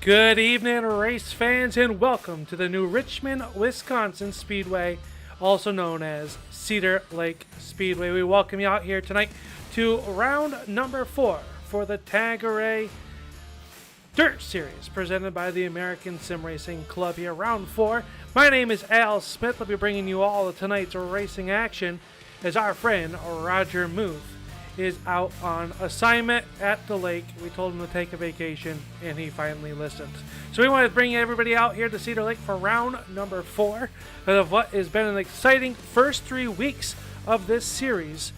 Good evening, race fans, and welcome to the new Richmond, Wisconsin Speedway, also known as Cedar Lake Speedway. We welcome you out here tonight to round number 4 for the Tagarè Dirt Series, presented by the American Sim Racing Club here. Round 4. My name is Al Smith. I'll be bringing you all of tonight's racing action as our friend Roger Muth is out on assignment at the lake. We told him to take a vacation, and he finally listened. So we want to bring everybody out here to Cedar Lake for round number 4 of what has been an exciting first 3 weeks of this series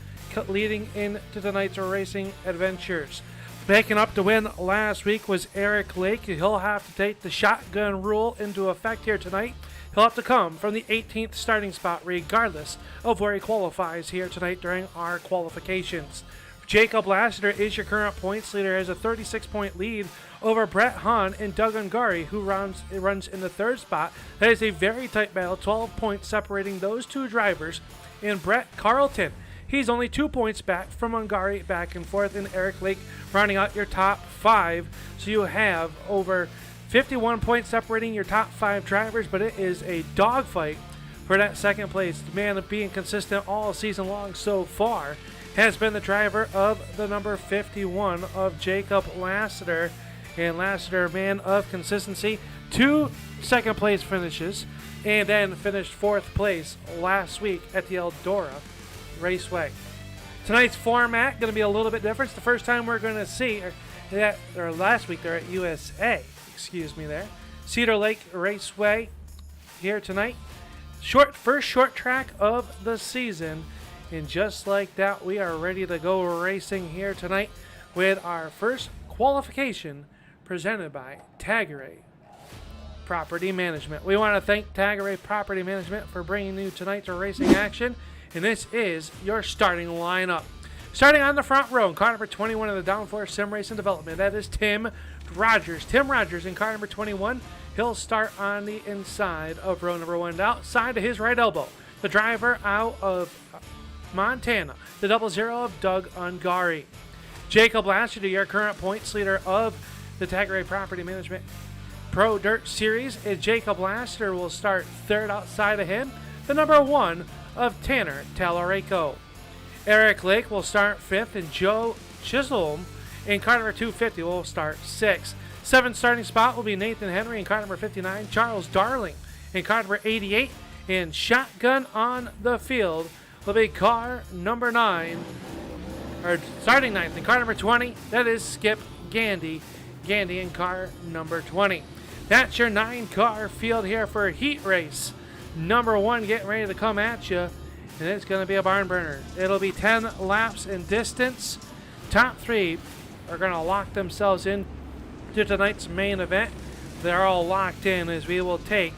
leading into tonight's racing adventures. Picking up the win last week was Eric Lake. He'll have to take the shotgun rule into effect here tonight. He'll have to come from the 18th starting spot regardless of where he qualifies here tonight during our qualifications. Jacob Lassiter is your current points leader, has a 36-point lead over Brett Hahn and Doug Ungari, who runs in the 3rd spot. That is a very tight battle, 12 points separating those two drivers. And Brett Carlton, he's only 2 points back from Ungari back and forth, and Eric Lake rounding out your top 5. So you have over 51 points separating your top 5 drivers, but it is a dogfight for that second place. The man of being consistent all season long so far has been the driver of the number 51 of Jacob Lassiter. And Lassiter, man of consistency, 2 second place finishes, and then finished 4th place last week at the Eldora Raceway. Tonight's format going to be a little bit different. It's the first time we're going to see that, or last week they're at USA. Excuse me there. Cedar Lake Raceway here tonight. First short track of the season. And just like that, we are ready to go racing here tonight with our first qualification presented by Tagarè Property Management. We want to thank Tagarè Property Management for bringing you tonight's racing action. And this is your starting lineup. Starting on the front row, in car number 21 of the Downforce Sim Racing Development, that is Tim Rogers. Tim Rogers in car number 21. He'll start on the inside of row number 1. Outside to his right elbow, the driver out of Montana, the 00 of Doug Ungari. Jacob Lassiter, your current points leader of the Tagarè Property Management Pro Dirt Series. Jacob Lassiter will start 3rd outside of him, the number 1 of Tanner Talarico. Eric Lake will start 5th, and Joe Chisholm in car number 250 will start 6th. 7th starting spot will be Nathan Henry in car number 59, Charles Darling in car number 88, and shotgun on the field will be car number 9, or starting 9th in car number 20, that is Skip Gandy. Gandy in car number 20. That's your 9-car field here for heat race number 1 getting ready to come at you. And it's going to be a barn burner. It'll be 10 laps in distance. Top 3 are going to lock themselves in to tonight's main event. They're all locked in as we will take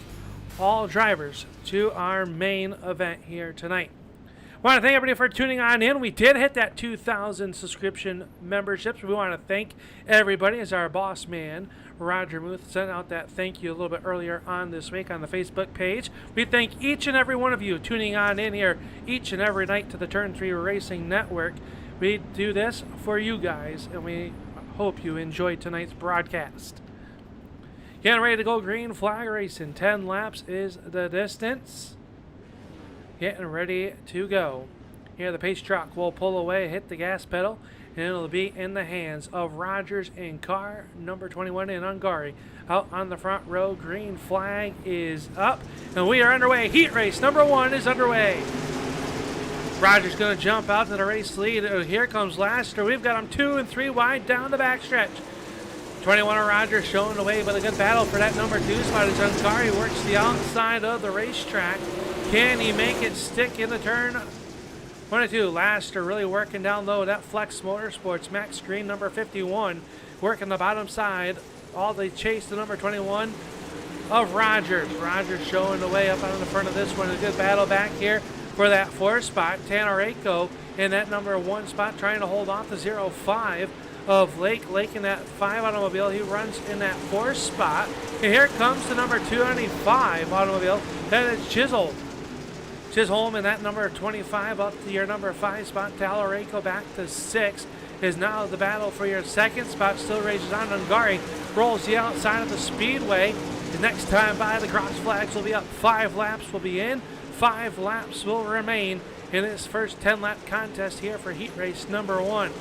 all drivers to our main event here tonight. I want to thank everybody for tuning on in. We did hit that 2,000 subscription memberships. We want to thank everybody as our boss man, Roger Muth, sent out that thank you a little bit earlier on this week on the Facebook page. We thank each and every one of you tuning on in here each and every night to the Turn 3 Racing Network. We do this for you guys, and we hope you enjoyed tonight's broadcast. Getting ready to go green flag racing. 10 laps is the distance. Getting ready to go. Here the pace truck will pull away, hit the gas pedal, and it'll be in the hands of Rogers in car number 21 in Ungari. Out on the front row, green flag is up, and we are underway. Heat race number 1 is underway. Rogers going to jump out to the race lead. Here comes Lassiter. We've got him 2 and 3 wide down the backstretch. 21 of Rogers showing the way, but a good battle for that number 2 spot as Ungari works the outside of the racetrack. Can he make it stick in the turn? 1 and 2. Lassiter really working down low. That Flex Motorsports Max Green number 51 working the bottom side. All the chase to number 21 of Rogers. Rogers showing the way up on the front of this one. A good battle back here for that 4th spot. Tanner in that number 1 spot trying to hold off the 05 of Lake. Lake in that 5 automobile. He runs in that 4th spot. And here comes the number 295 automobile. That is Chisholm in that number 25 up to your number 5 spot. Talarico back to 6. is now the battle for your second spot. Still races on. Ungari rolls the outside of the speedway. The next time by, the cross flags will be up. 5 laps will be in. 5 laps will remain in this first 10-lap contest here for heat race number 1.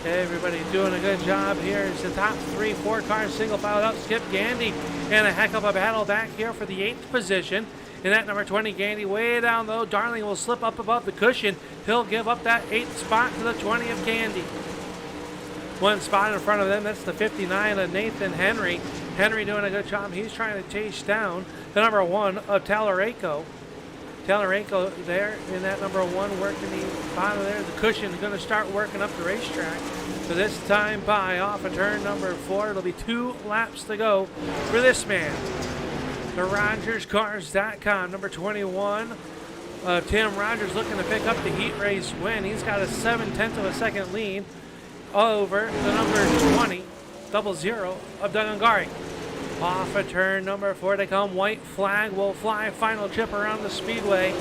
Everybody doing a good job here. It's the top 3-4 cars single file out. Skip Gandy and a heck of a battle back here for the 8th position. In that number 20, Gandy way down low. Darling will slip up above the cushion. He'll give up that 8th spot to the 20 of Gandy. 1 spot in front of them, that's the 59 of Nathan Henry. Henry doing a good job. He's trying to chase down the number 1 of Tagarè. Tagarè there in that number 1 working the bottom there. The cushion is going to start working up the racetrack. So this time by off of turn number 4. It'll be 2 laps to go for this man. The RogersCars.com, number 21. Tim Rogers looking to pick up the heat race win. He's got a 7/10 of a second lead over the number 20, 00 of Doug Ungari. Off of turn number 4 they come. White flag will fly. Final chip around the speedway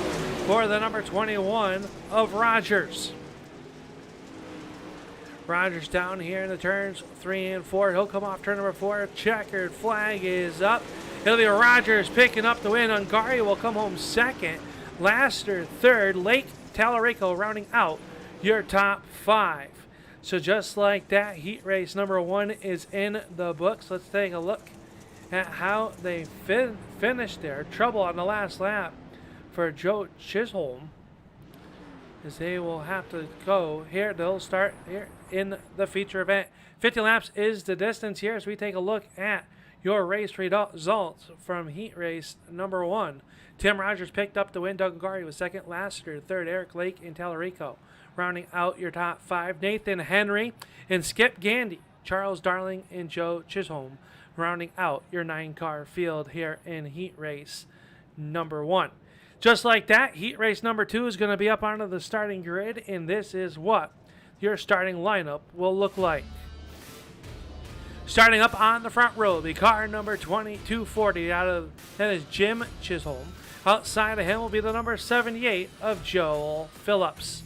for the number 21 of Rogers. Rogers down here in the turns 3 and 4. He'll come off turn number 4. Checkered flag is up. It'll be Rogers picking up the win. Ungari will come home second. Laster third. Lake Tagarè rounding out your top 5. So just like that, heat race number 1 is in the books. Let's take a look at how they finished there. Trouble on the last lap for Joe Chisholm, as they will have to go here. They'll start here in the feature event. 50 laps is the distance here as we take a look at your race results from heat race number 1. Tim Rogers picked up the win. Doug Ungari was second. Laster third. Eric Lake and Tagarè rounding out your top 5. Nathan Henry and Skip Gandy, Charles Darling and Joe Chisholm rounding out your 9-car field here in heat race number 1. Just like that, heat race number 2 is going to be up onto the starting grid, and this is what your starting lineup will look like. Starting up on the front row, the car number 2240 that is Jim Chisholm. Outside of him will be the number 78 of Joel Phillips.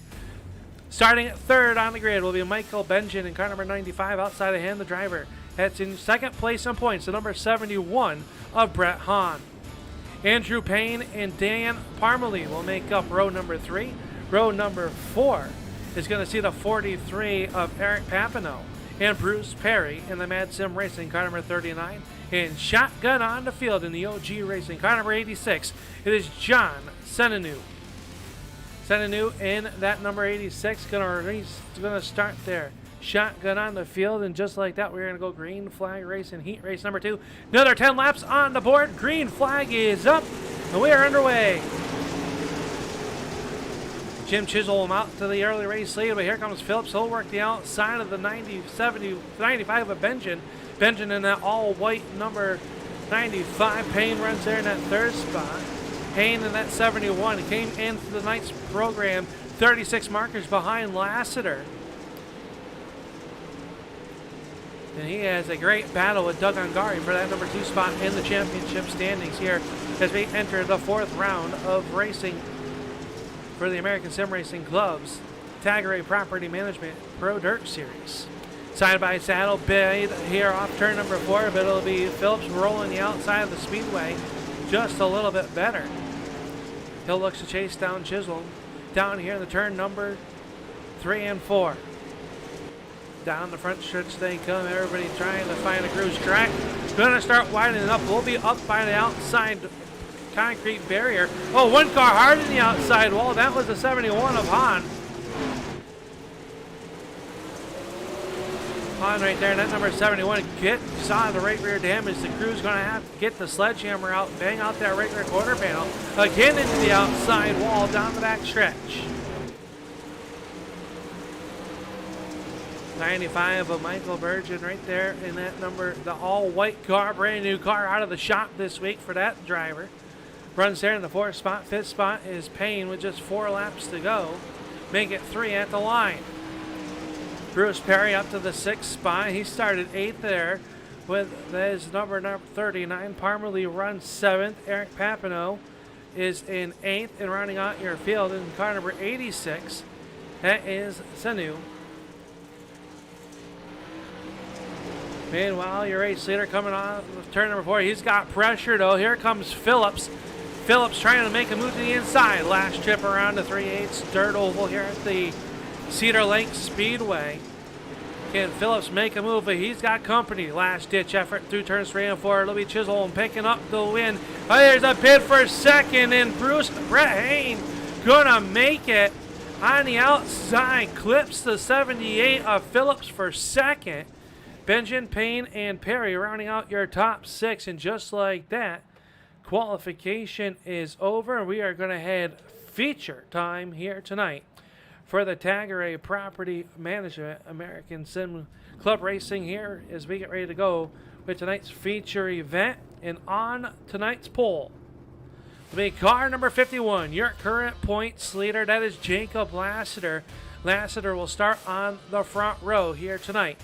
Starting at third on the grid will be Michael Benjamin in car number 95. Outside of him, the driver that's in second place in points, the number 71 of Brett Hahn. Andrew Payne and Dan Parmalee will make up row number 3. Row number 4 is going to see the 43 of Eric Papineau and Bruce Perry in the Mad Sim Racing car number 39. And shotgun on the field in the OG Racing car number 86, it is John Senanu. Senanu in that number 86 going to start there. Shotgun on the field, and just like that, we're going to go green flag race in heat race number 2. Another 10 laps on the board. Green flag is up, and we are underway. Jim Chisholm out to the early race lead, but here comes Phillips. He'll work the outside of the 95 of Benjamin. Benjamin in that all-white number 95. Payne runs there in that third spot. Payne in that 71. He came into the night's program 36 markers behind Lassiter. And he has a great battle with Doug Ungari for that number 2 spot in the championship standings here as we enter the 4th round of racing for the American Sim Racing Club's Tagarè Property Management Pro Dirt Series. Side by saddle bid here off turn number 4, but it'll be Phillips rolling the outside of the speedway just a little bit better. He'll look to chase down Chisholm down here in the turn number 3 and 4. Down the front stretch they come. Everybody trying to find a cruise track. Going to start widening up. We'll be up by the outside concrete barrier. Oh, 1 car hard in the outside wall. That was the 71 of Hahn. Hahn right there. And that number 71 saw the right rear damage. The crew's going to have to get the sledgehammer out and bang out that right rear quarter panel. Again into the outside wall down the back stretch. 95 of Michael Burgeon right there in that number, the all-white car, brand new car out of the shop this week for that driver. Runs there in the 4th spot. 5th spot is Payne with just 4 laps to go. Make it 3 at the line. Bruce Perry up to the 6th spot. He started 8th there with his number 39. Parmalee runs 7th. Eric Papineau is in 8th, and rounding out your field in car number 86, that is Sanu. Meanwhile, your race leader coming on turn number 4. He's got pressure, though. Here comes Phillips. Phillips trying to make a move to the inside. Last trip around the 3/8 dirt oval here at the Cedar Lake Speedway. Can Phillips make a move? But he's got company. Last ditch effort through turns 3 and 4. It'll be Chisholm picking up the win. Oh, there's a bid for second, and Brett Hayne gonna make it on the outside. Clips the 78 of Phillips for second. Benjamin, Payne, and Perry rounding out your top 6. And just like that, qualification is over. We are going to head feature time here tonight for the Tagarè Property Management American Sim Club Racing here as we get ready to go with tonight's feature event. And on tonight's poll will be car number 51, your current points leader. That is Jacob Lassiter. Lassiter will start on the front row here tonight.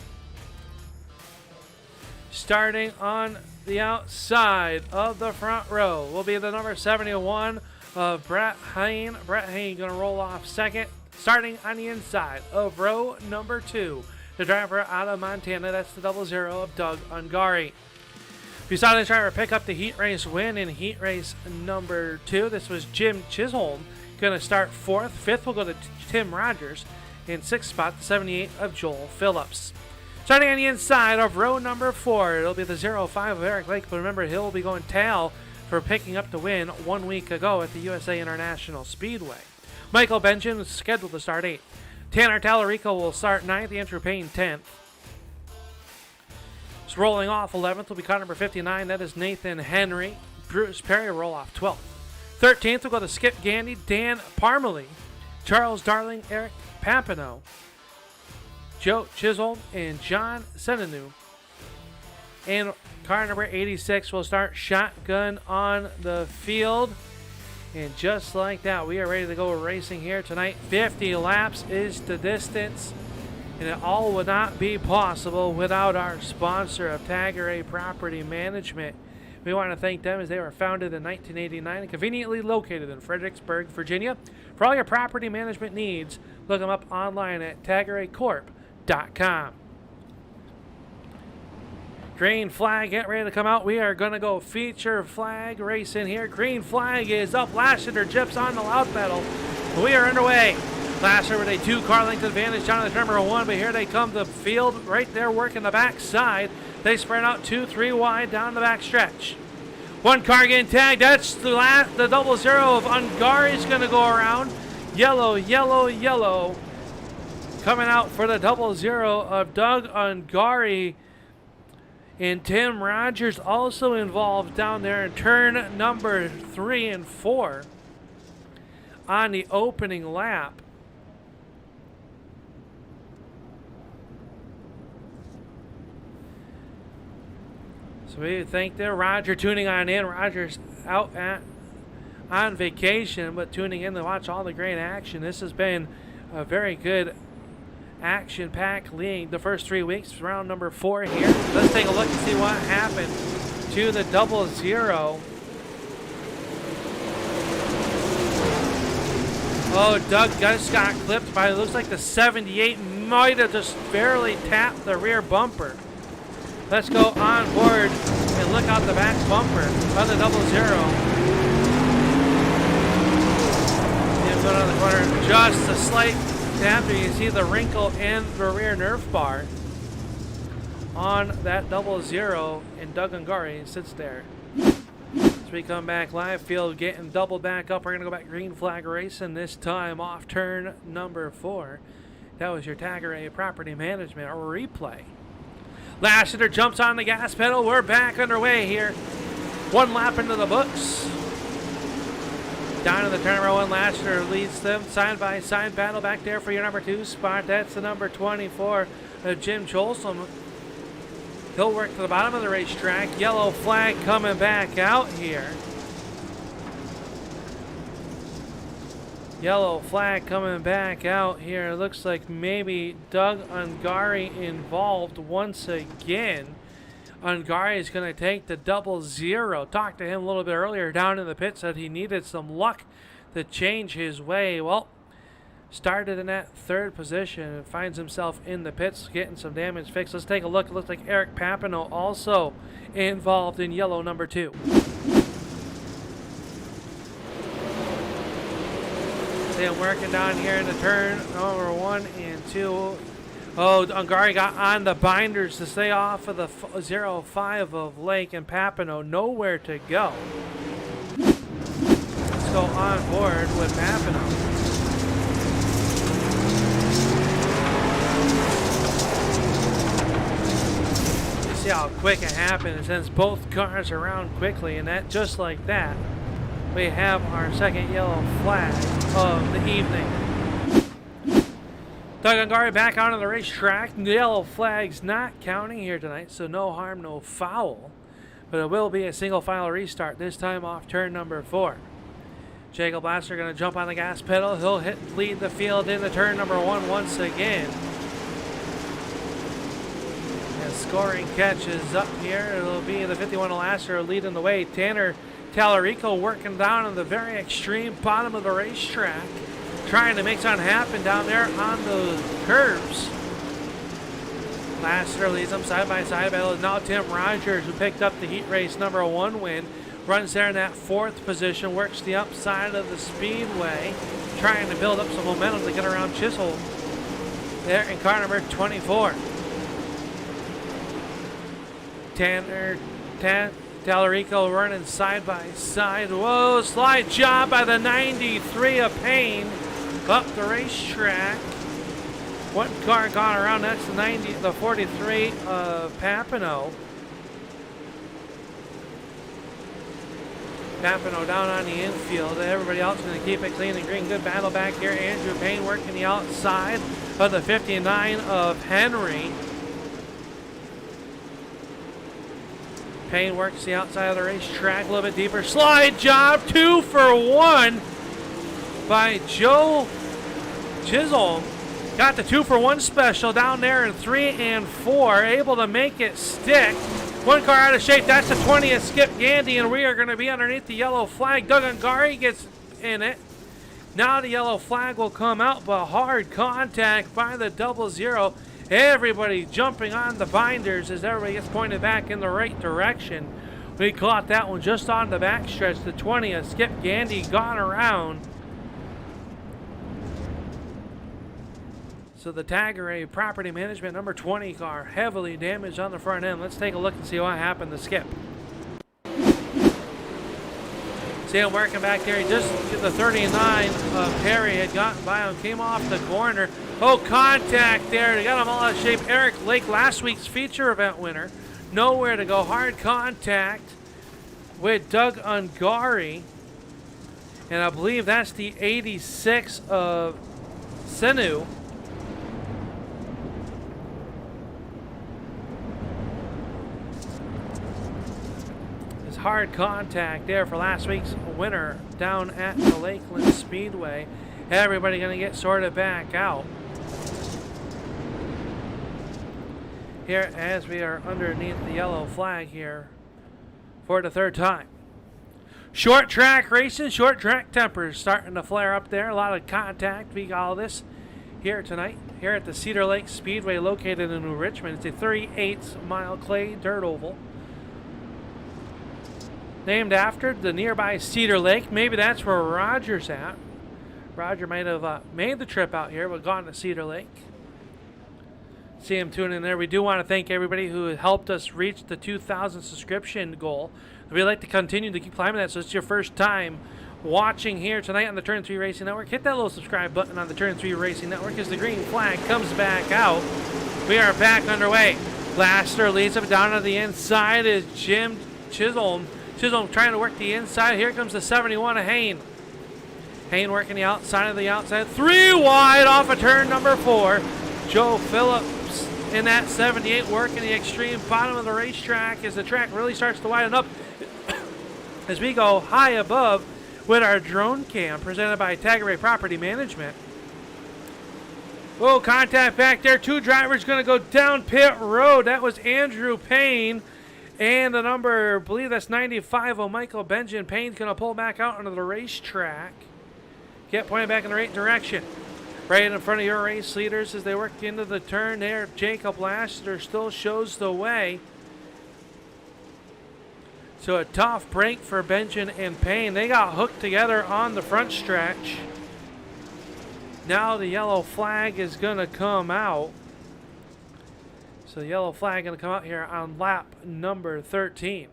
Starting on the outside of the front row will be the number 71 of Brett Hayne. Brett Hayne going to roll off second. Starting on the inside of row number 2, the driver out of Montana, that's the 00 of Doug Ungari. We saw this driver pick up the heat race win in heat race number 2. This was Jim Chisholm, going to start 4th. 5th will go to Tim Rogers. In 6th spot, the 78 of Joel Phillips. Starting on the inside of row number 4, it'll be the 05 of Eric Lake, but remember, he'll be going tail for picking up the win 1 week ago at the USA International Speedway. Michael Benjamin is scheduled to start 8th. Tanner Tallarico will start 9th. Andrew Payne 10th. Just rolling off 11th will be car number 59. That is Nathan Henry. Bruce Perry will roll off 12th. 13th will go to Skip Gandy, Dan Parmalee, Charles Darling, Eric Papineau, Joe Chisholm, and John Senanu. And car number 86 will start shotgun on the field. And just like that, we are ready to go racing here tonight. 50 laps is the distance. And it all would not be possible without our sponsor of Tagarè Property Management. We want to thank them as they were founded in 1989 and conveniently located in Fredericksburg, Virginia. For all your property management needs, look them up online at TagarèCorp.com. Green flag, get ready to come out. We are going to go feature flag racing here. Green flag is up. Lassiter jips on the loud pedal. We are underway. Lassiter with a 2-car length advantage down to the number 1, but here they come to field right there working the backside. They spread out 2-3 wide down the back stretch. 1 car getting tagged. That's the 00 of Ungari is going to go around. Yellow, yellow, yellow. Coming out for the 00 of Doug Ungari. And Tim Rogers also involved down there in turn number 3 and 4 on the opening lap. So we thank them. Roger tuning on in. Roger's out on vacation, but tuning in to watch all the great action. This has been a very good action-packed league the first 3 weeks. Round number 4 here. Let's take a look and see what happened to the 00. Oh, Doug just got clipped by, it looks like the 78 might have just barely tapped the rear bumper. Let's go on board and look out the back bumper of the 00. And put on the corner, just a slight after you see the wrinkle in the rear nerf bar on that 00, and Doug Ungari sits there. As we come back live, field getting doubled back up. We're going to go back green flag racing, this time off turn number 4. That was your Tagarè Property Management replay. Lassiter jumps on the gas pedal. We're back underway here. 1 lap into the books. Down in the turn number 1, Lassiter leads them. Side-by-side battle back there for your number 2 spot. That's the number 24 of Jim Cholson. He'll work to the bottom of the racetrack. Yellow flag coming back out here. Yellow flag coming back out here. It looks like maybe Doug Ungari involved once again. Ungari is going to take the 00. Talked to him a little bit earlier down in the pit, said he needed some luck to change his way. Well, Started in that third position and finds himself in the pits getting some damage fixed. Let's take a look. It looks like Eric Papineau also involved in yellow number 2. See him working down here in the turn number 1 and 2. Oh, Ungari got on the binders to stay off of the 0-5 of Lake, and Papineau nowhere to go. Let's go on board with Papineau. See how quick it happened. It sends both cars around quickly, and that just like that, we have our second yellow flag of the evening. Doug Ungari back out on the racetrack. The yellow flag's not counting here tonight, so no harm, no foul. But it will be a single final restart, this time off turn number 4. Jacob Blaster going to jump on the gas pedal. He'll lead the field into turn number 1 once again. As scoring catches up here, it'll be the 51 Elaster leading the way. Tanner Tallarico working down on the very extreme bottom of the racetrack, trying to make something happen down there on the curves. Laster leads them side by side battle. Now Tim Rogers, who picked up the heat race number 1 win, runs there in that 4th position, works the upside of the speedway, trying to build up some momentum to get around Chisholm there in car number 24. Tanner Tallarico running side by side. Whoa, slide job by the 93 of Payne up the racetrack. One car gone around, that's the 43 of Papineau. Papineau down on the infield. Everybody else going to keep it clean and green. Good battle back here. Andrew Payne working the outside of the 59 of Henry. Payne works the outside of the racetrack a little bit deeper. Slide job, 2 for 1 by Joe Chisholm. Got the 2 for 1 special down there in 3 and 4. Able to make it stick. One car out of shape. That's the 20th Skip Gandy, and we are going to be underneath the yellow flag. Doug Ungari gets in it. Now the yellow flag will come out, but hard contact by the 00. Everybody jumping on the binders as everybody gets pointed back in the right direction. We caught that one just on the backstretch. The 20th Skip Gandy gone around. So the Tagarè Property Management number 20 car heavily damaged on the front end. Let's take a look and see what happened to Skip. See him working back there. He just, the 39 of Perry had gotten by him, came off the corner. Oh, contact there. They got him all out of shape. Eric Lake, last week's feature event winner. Nowhere to go. Hard contact with Doug Ungari. And I believe that's the 86 of Senu. Hard contact there for last week's winner down at the Lakeland Speedway. Everybody going to get sorted back out here as we are underneath the yellow flag here for the 3rd time. Short track racing, short track tempers starting to flare up there. A lot of contact. We got all this here tonight here at the Cedar Lake Speedway located in New Richmond. It's a 38-mile clay dirt oval, named after the nearby Cedar Lake. Maybe that's where Roger's at. Roger might have made the trip out here, but gone to Cedar Lake. See him tuning in there. We do want to thank everybody who helped us reach the 2,000 subscription goal. We'd like to continue to keep climbing that, so it's your first time watching here tonight on the Turn 3 Racing Network. Hit that little subscribe button on the Turn 3 Racing Network as the green flag comes back out. We are back underway. Laster leads up down to the inside is Jim Chisholm. Chisholm trying to work the inside. Here comes the 71 of Hayne. Hayne working the outside of the outside. 3 wide off of turn number 4. Joe Phillips in that 78 working the extreme bottom of the racetrack as the track really starts to widen up as we go high above with our drone cam presented by Tagarè Property Management. Whoa, contact back there. 2 drivers going to go down pit road. That was Andrew Payne. And the number, I believe that's 95 of Michael Benjamin. Payne's going to pull back out onto the racetrack. Get pointed back in the right direction. Right in front of your race leaders as they work into the turn there. Jacob Lassiter still shows the way. So a tough break for Benjamin and Payne. They got hooked together on the front stretch. Now the yellow flag is going to come out. So the yellow flag going to come out here on lap number 13.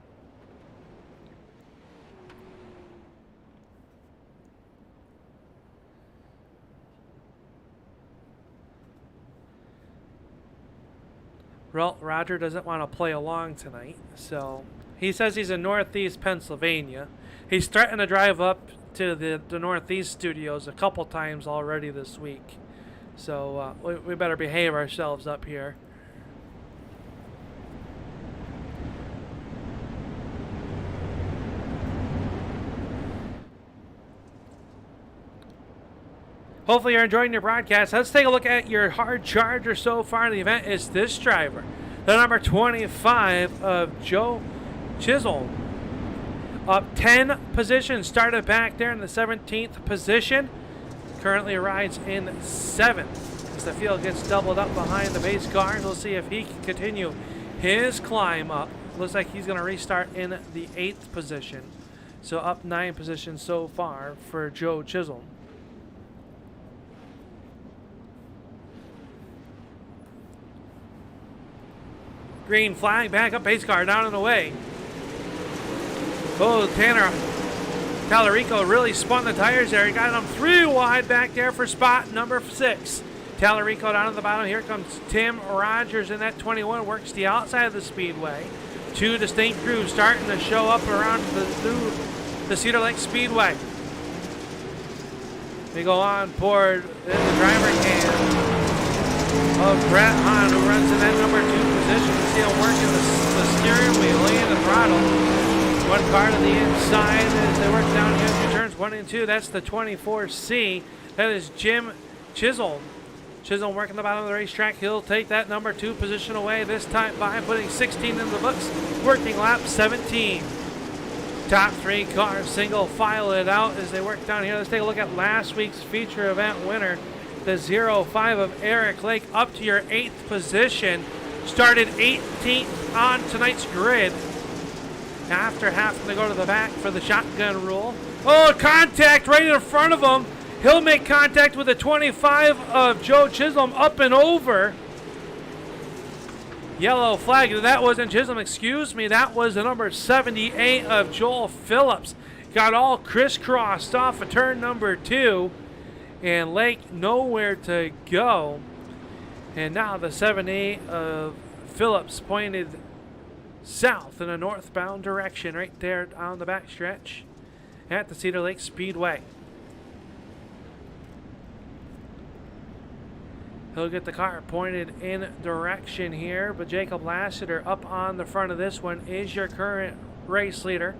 Well, Roger doesn't want to play along tonight, so he says he's in Northeast Pennsylvania. He's threatened to drive up to the Northeast studios a couple times already this week. So we better behave ourselves up here. Hopefully you're enjoying your broadcast. Let's take a look at your hard charger so far in the event. Is this driver, the number 25 of Joe Chisholm. Up 10 positions, started back there in the 17th position. Currently rides in 7th as the field gets doubled up behind the base cars. We'll see if he can continue his climb up. Looks like he's going to restart in the 8th position. So up 9 positions so far for Joe Chisholm. Green flag, back up base car, down and away. Oh, Tallarico really spun the tires there. He got him 3 wide back there for spot number 6. Tallarico down at the bottom. Here comes Tim Rogers in that 21. Works the outside of the speedway. 2 distinct crews starting to show up around the Cedar Lake Speedway. They go on board in the driver can of Brett Hahn, who runs in that number 2 position. You see him working the steering wheel and the throttle. One car to the inside as they work down here through turns 1 and 2. That's the 24C. That is Jim Chisholm. Chisholm working the bottom of the racetrack. He'll take that number 2 position away this time by putting 16 in the books, working lap 17. Top 3 cars single file it out as they work down here. Let's take a look at last week's feature event winner, the 05 of Eric Lake, up to your 8th position. Started 18th on tonight's grid after having to go to the back for the shotgun rule. Oh, contact right in front of him. He'll make contact with the 25 of Joe Chisholm up and over. Yellow flag. That wasn't Chisholm, excuse me. That was the number 78 of Joel Phillips. Got all crisscrossed off of turn number 2. And Lake nowhere to go. And now the 78 of Phillips pointed south in a northbound direction right there on the backstretch at the Cedar Lake Speedway. He'll get the car pointed in direction here, but Jacob Lassiter up on the front of this one is your current race leader.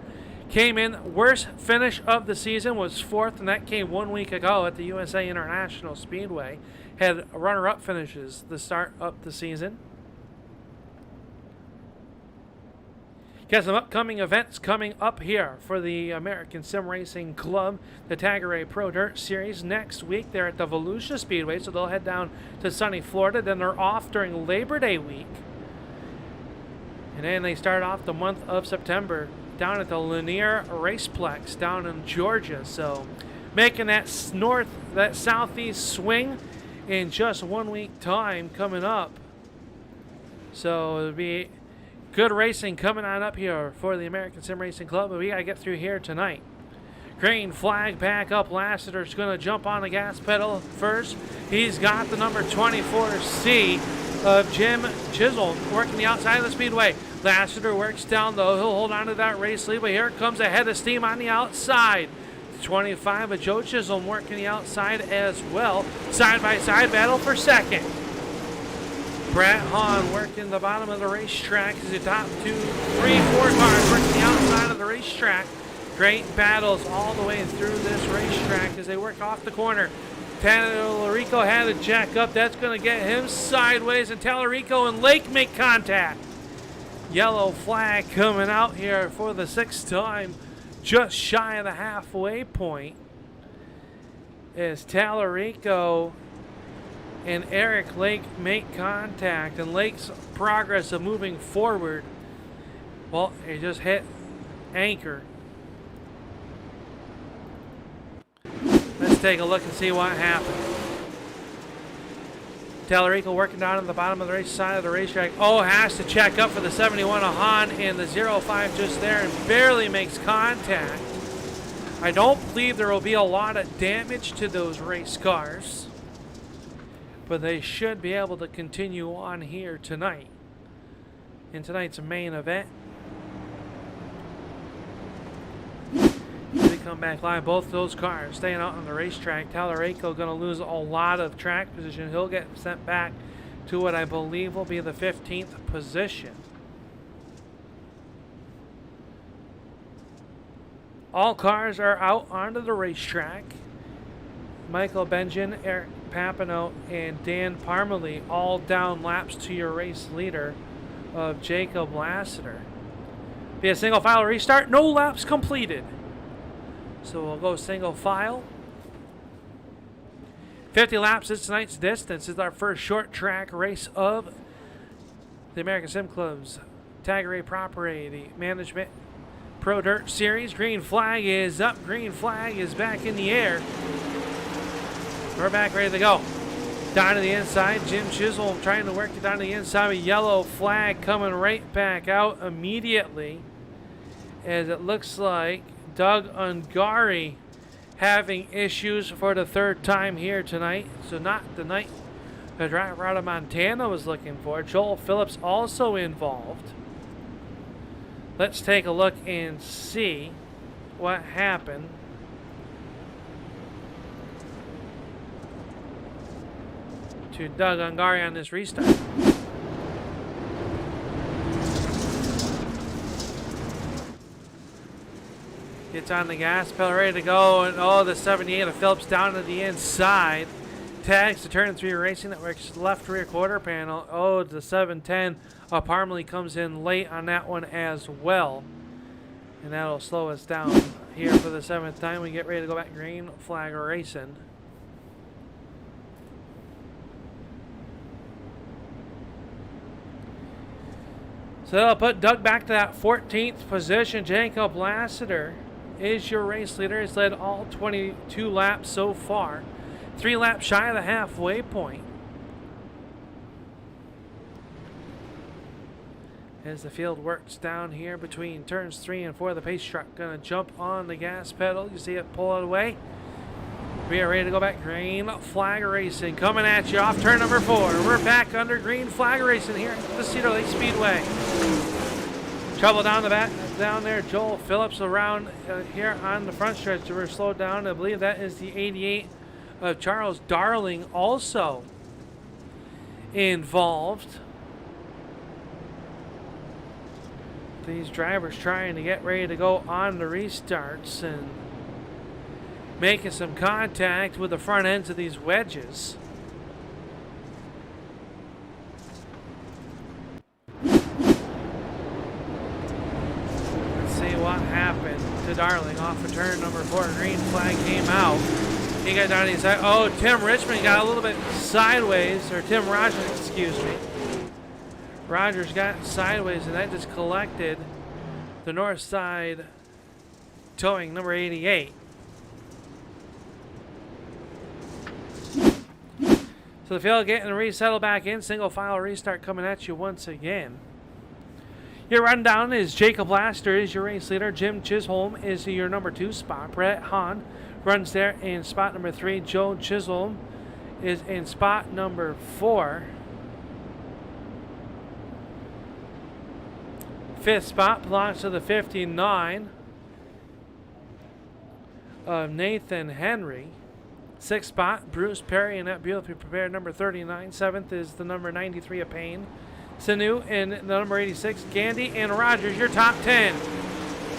Came in, worst finish of the season was 4th, and that came 1 week ago at the USA International Speedway. Had runner-up finishes to start up the season. Got some upcoming events coming up here for the American Sim Racing Club, the Tagarè Pro Dirt Series. Next week, they're at the Volusia Speedway, so they'll head down to sunny Florida. Then they're off during Labor Day week. And then they start off the month of September down at the Lanier Raceplex down in Georgia. So making that southeast swing in just 1 week time coming up. So it'll be good racing coming on up here for the American Sim Racing Club, but we got to get through here tonight. Green flag back up. Lassiter's going to jump on the gas pedal first. He's got the number 24C of Jim Chisholm working the outside of the speedway. Lassiter works down low. He'll hold on to that race lead, but here comes a head of steam on the outside. 25 of Joe Chisholm working the outside as well. Side-by-side battle for second. Brett Hahn working the bottom of the racetrack as the top 2, 3, 4 cars working the outside of the racetrack. Great battles all the way through this racetrack as they work off the corner. Tallarico had to jack up. That's going to get him sideways, and Tallarico and Lake make contact. Yellow flag coming out here for the 6th time, just shy of the halfway point. As Tallarico and Eric Lake make contact, and Lake's progress of moving forward, well, he just hit anchor. Let's take a look and see what happened. Tagarè working down at the bottom of the race side of the racetrack. Oh, has to check up for the 71 of Han, and the 05 just there and barely makes contact. I don't believe there will be a lot of damage to those race cars, but they should be able to continue on here tonight in tonight's main event. We come back live, both those cars staying out on the racetrack. Tagarè going to lose a lot of track position. He'll get sent back to what I believe will be the 15th position. All cars are out onto the racetrack. Michael Benjamin, Eric Papineau, and Dan Parmalee all down laps to your race leader of Jacob Lassiter. Be a single file restart, no laps completed. So we'll go single file. 50 laps is tonight's distance. This is our first short track race of the American Sim Club's Tagarè Property, the Management Pro Dirt Series. Green flag is up. Green flag is back in the air. We're back ready to go. Down to the inside. Jim Chisholm trying to work it down to the inside. A yellow flag coming right back out immediately. As it looks like Doug Ungari having issues for the third time here tonight. So not the night the driver out of Montana was looking for. Joel Phillips also involved. Let's take a look and see what happened. To Doug Ungari on this restart. Gets on the gas pedal, ready to go, and oh, the 78 of Phillips down to the inside. Tags to turn 3 Racing Network's left rear quarter panel. Oh, the 710 of Parmalee comes in late on that one as well. And that'll slow us down here for the 7th time. We get ready to go back green flag racing. So that'll put Doug back to that 14th position. Jacob Lassiter is your race leader. He's led all 22 laps so far. 3 laps shy of the halfway point. As the field works down here between turns 3 and 4, the pace truck going to jump on the gas pedal. You see it pull it away. We are ready to go back green flag racing. Coming at you off turn number 4. We're back under green flag racing here at the Cedar Lake Speedway. Trouble down the back, down there. Joel Phillips around here on the front stretch. We're slowed down. I believe that is the 88 of Charles Darling also involved. These drivers trying to get ready to go on the restarts and making some contact with the front ends of these wedges. What happened to Darling off of turn number 4. Green flag came out. He got down the inside. Oh, Tim Richmond got a little bit sideways, or Tim Rogers, excuse me. Rogers got sideways, and that just collected the north side towing number 88. So the field getting resettled back in. Single file restart coming at you once again. Your rundown is Jacob Lassiter is your race leader. Jim Chisholm is your number 2 spot. Brett Hahn runs there in spot number 3. Joe Chisholm is in spot number 4. 5th spot belongs to the 59 of Nathan Henry. 6th spot, Bruce Perry in that beautifully prepared number 39. 7th is the number 93 of Payne Sanu and the number 86, Gandy and Rogers, your top 10.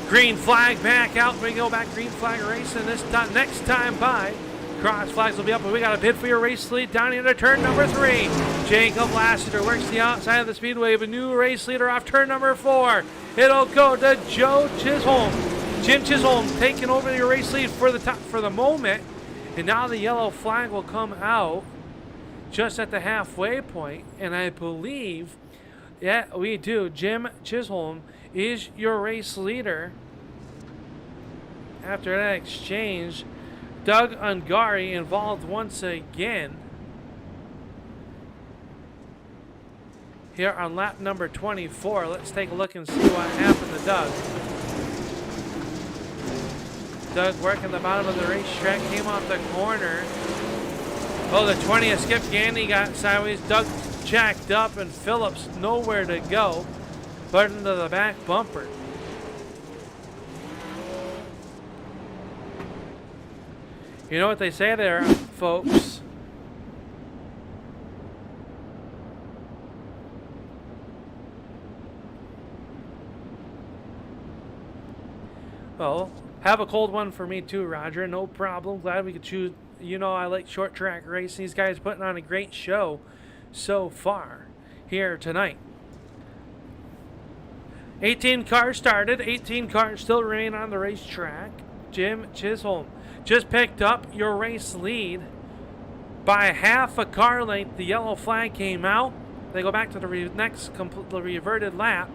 Green flag back out. We go back green flag racing this time, next time by. Cross flags will be up, but we got a bid for your race lead down into turn number 3. Jacob Lassiter works the outside of the speedway of a new race leader off turn number 4. It'll go to Joe Chisholm. Jim Chisholm taking over your race lead for the top for the moment. And now the yellow flag will come out. just at the halfway point, and I believe, yeah, we do. Jim Chisholm is your race leader. After that exchange, Doug Ungari involved once again. Here on lap number 24, let's take a look and see what happened to Doug. Doug working the bottom of the racetrack, came off the corner. Oh, the 20th Skip Gandy got sideways. Doug jacked up, and Phillips nowhere to go but into the back bumper. You know what they say there, folks? Well, have a cold one for me too, Roger. No problem. Glad we could choose. You know I like short track racing. These guys putting on a great show so far here tonight. 18 cars started. 18 cars still remain on the racetrack. Jim Chisholm just picked up your race lead by half a car length. The yellow flag came out. They go back to the next reverted lap.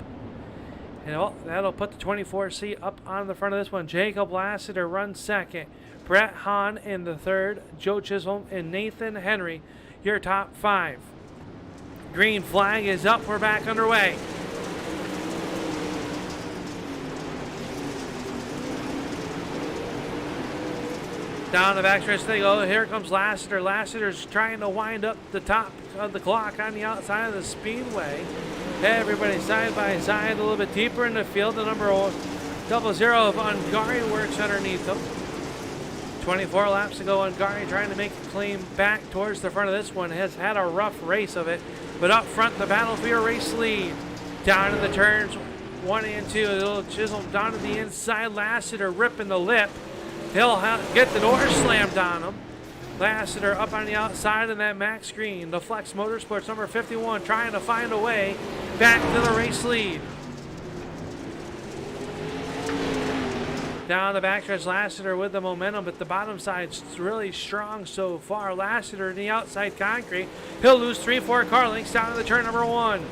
And well, that'll put the 24C up on the front of this one. Jacob Lassiter runs second. Brett Hahn in the third. Joe Chisholm and Nathan Henry, your top five. Green flag is up. We're back underway. Down the backstretch they go. Here comes Lassiter. Lassiter's trying to wind up the top of the clock on the outside of the speedway. Everybody side by side, a little bit deeper in the field. The number 00 of Ungari works underneath them. 24 laps to go. Ungari trying to make a claim back towards the front of this one. Has had a rough race of it, but up front, the battle for your race lead. Down in the turns 1 and 2. A little Chisholm down to the inside. Lassiter ripping the lip. He'll get the door slammed on him. Lassiter up on the outside in that Max Green. The Flex Motorsports number 51 trying to find a way back to the race lead. Down the backstretch, Lassiter with the momentum, but the bottom side's really strong so far. Lassiter in the outside concrete. He'll lose 3-4 car lengths down to the turn number 1.